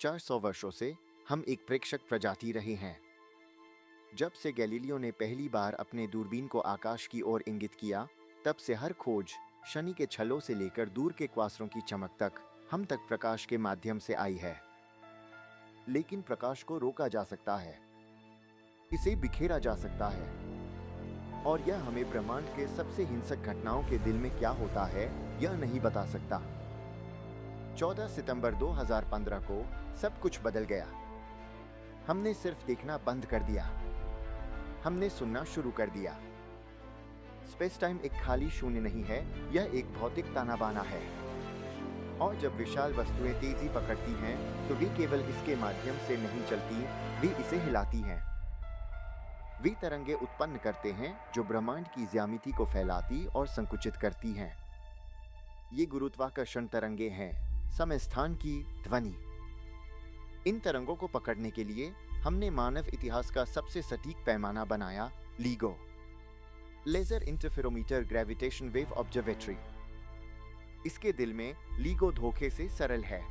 400 वर्षों से हम एक प्रेक्षक प्रजाति रहे हैं। जब से गैलीलियो ने पहली बार अपने दूरबीन को आकाश की ओर इंगित किया, तब से हर खोज शनि के छल्लों से लेकर दूर के क्वासरों की चमक तक हम तक प्रकाश के माध्यम से आई है। लेकिन प्रकाश को रोका जा सकता है, इसे बिखेरा जा सकता है, और यह हमें ब्रह्मांड के सबसे हिंसक घटनाओं के दिल में क्या होता है यह नहीं बता सकता। 14 सितंबर 2015 को सब कुछ बदल गया। हमने सिर्फ देखना बंद कर दिया, हमने सुनना शुरू कर दिया। स्पेस टाइम एक खाली शून्य नहीं है, यह एक भौतिक ताना बाना है। और जब विशाल वस्तुएं तेजी पकड़ती हैं, तो वे केवल इसके माध्यम से नहीं चलती, वे इसे हिलाती हैं। वे तरंगे उत्पन्न करते हैं जो ब्रह्मांड की ज्यामिति को फैलाती और संकुचित करती हैं। ये गुरुत्वाकर्षण तरंगे हैं, समय स्थान की ध्वनि। इन तरंगों को पकड़ने के लिए हमने मानव इतिहास का सबसे सटीक पैमाना बनाया, LIGO laser interferometer gravitation wave observatory. इसके दिल में लीगो धोखे से सरल है।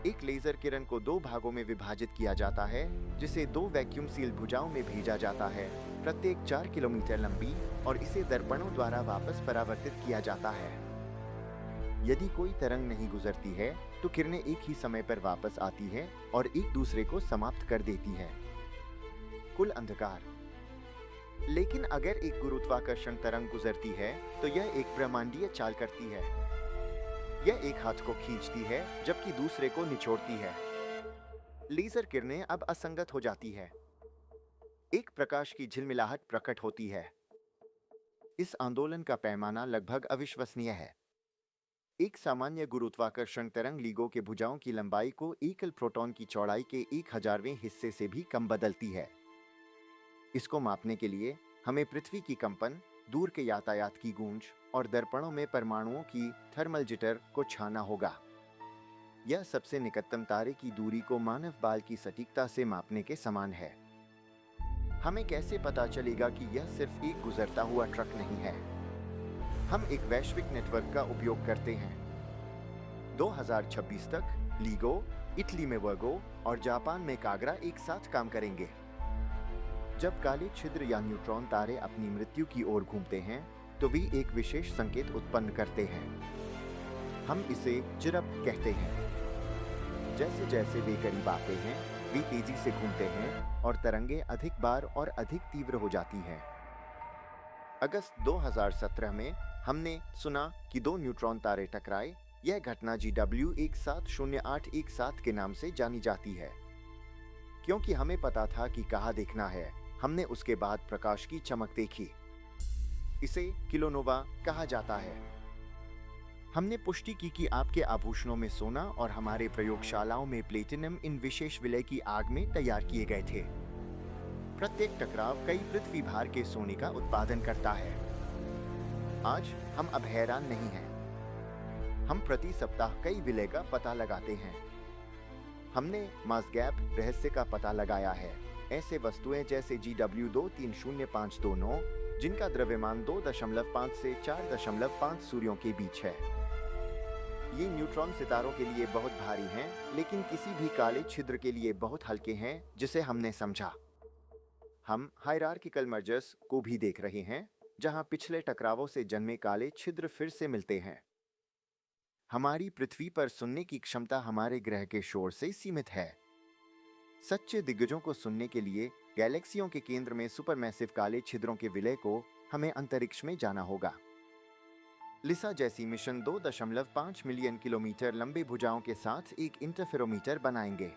एक लेजर किरण को दो भागों में विभाजित किया जाता है, जिसे दो वैक्यूम सील भुजाओं में भेजा जाता है, प्रत्येक 4 किलोमीटर लंबी, और इसे दर्पणों द्वारा वापस परावर्तित किया जाता है। यदि कोई तरंग नहीं गुजरती है, तो किरणें एक ही समय पर वापस आती है और एक दूसरे को समाप्त कर देती है। कुल अंधकार। लेकिन अगर एक गुरुत्वाकर्षण तरंग गुजरती है, तो यह एक ब्रह्मांडीय चाल करती है। यह एक हाथ को खींचती है जबकि दूसरे को निचोड़ती है। लेजर किरणें अब असंगत हो जाती है। एक प्रकाश की झिलमिलाहट प्रकट होती है। इस आंदोलन का पैमाना लगभग अविश्वसनीय है। एक सामान्य गुरुत्वाकर्षण तरंग लीगो के भुजाओं की लंबाई को एकल प्रोटॉन की चौड़ाई के 1000वें हिस्से से भी कम बदलती है। इसको मापने के लिए हमें पृथ्वी की कंपन, दूर के यातायात की गूंज और दर्पणों में परमाणुओं की थर्मल जिटर को छाना होगा। यह सबसे निकटतम तारे की दूरी को मानव बाल की सटीकता से मापने के समान है। हमें कैसे पता चलेगा कि यह सिर्फ एक गुजरता हुआ ट्रक नहीं है? हम एक वैश्विक नेटवर्क का उपयोग करते हैं। 2026 तक लीगो, इटली में वर्गो और जापान में कागरा एक साथ काम करेंगे। जब काले छिद्र या न्यूट्रॉन तारे अपनी मृत्यु की ओर घूमते हैं, तो वे एक विशेष संकेत उत्पन्न करते हैं। हम इसे चिरप कहते हैं। जैसे जैसे वे करीब आते हैं, वे तेजी से घूमते हैं और तरंगे अधिक बार और अधिक तीव्र हो जाती हैं। अगस्त 2017 में हमने सुना कि दो न्यूट्रॉन तारे टकराए। यह घटना GW 170817 के नाम से जानी जाती है। क्योंकि हमें पता था कि कहाँ देखना है, हमने उसके बाद प्रकाश की चमक देखी। इसे किलोनोवा कहा जाता है। हमने पुष्टि की कि आपके आभूषणों में सोना और हमारे प्रयोगशालाओं में प्लेटिनम इन विशेष विलय की आग में तैयार किए गए थे। प्रत्येक टकराव कई पृथ्वी भार के सोने का उत्पादन करता है। आज हम अब हैरान नहीं हैं। हम प्रति सप्ताह कई विलय का पता लगाते हैं। हमने मास गैप रहस्य का पता लगाया है। ऐसे वस्तुएं जैसे GW 230529, जिनका द्रव्यमान 2.5 से 4.5 सूर्यों के बीच है। ये न्यूट्रॉन सितारों के लिए बहुत भारी हैं, लेकिन किसी भी काले छिद्र के लिए बहुत हल्के हैं, जिसे हमने समझा। हम हायरार्किकल मर्जर्स को भी देख रहे हैं, जहां पिछले टकरावों से जन्मे काले छिद्र फिर से मिलते हैं। हमारी पृथ्वी पर सुनने की क्षमता हमारे ग्रह के शोर से सीमित है। सच्चे दिग्गजों को सुनने के लिए गैलेक्सियों के केंद्र में सुपरमैसिव काले छिद्रों के विलय को हमें अंतरिक्ष में जाना होगा। लिसा जैसी मिशन 2.5 मिलियन किलोमीटर लंबे भुजाओं के साथ एक इंटरफेरोमीटर बनाएंगे।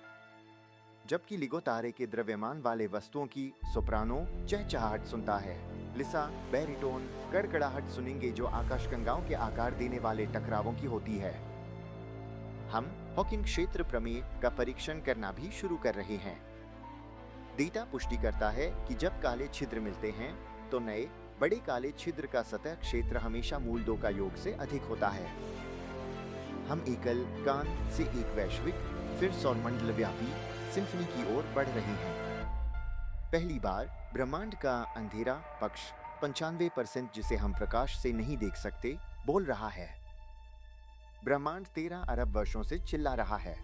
जबकि लिगो तारे के द्रव्यमान वाले वस्तुओं की सोप्रानो चहचहाहट सुनता है, लिसा बैरिटोन गड़गड़ाहट सुनेंगे जो आकाशगंगाओं के आकार देने वाले टकरावों की होती है। हम हॉकिंग क्षेत्र प्रमेय का परीक्षण करना भी शुरू कर रहे हैं। डेटा पुष्टि करता है कि जब काले छिद्र मिलते हैं, तो नए बड़े काले छिद्र का सतह क्षेत्र हमेशा मूल 2 का योग से अधिक होता है। हम एकल कान से एक वैश्विक, फिर सौरमंडल व्यापी सिम्फनी की ओर बढ़ रहे हैं। पहली बार ब्रह्मांड का अंधेरा पक्ष 95%, जिसे हम प्रकाश से नहीं देख सकते, बोल रहा है। ब्रह्मांड 13 अरब वर्षों से चिल्ला रहा है।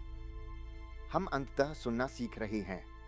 हम अंततः सुनना सीख रहे हैं।